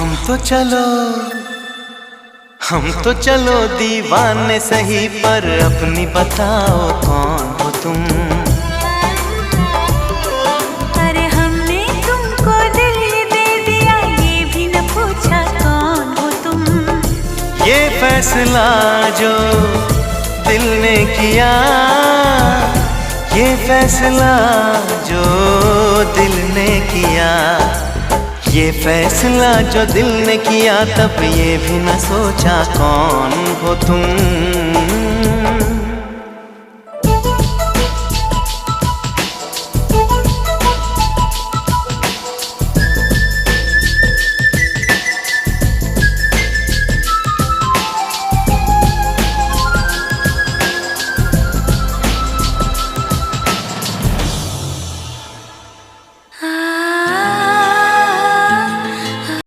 हम तो चलो दीवाने सही, पर अपनी बताओ कौन हो तुम। अरे हमने तुमको दिल दे दिया, ये भी न पूछा कौन हो तुम। ये फैसला जो दिल ने किया, ये फैसला जो दिल ने किया, ये फैसला जो दिल ने किया, तब ये भी न सोचा कौन हो तुम।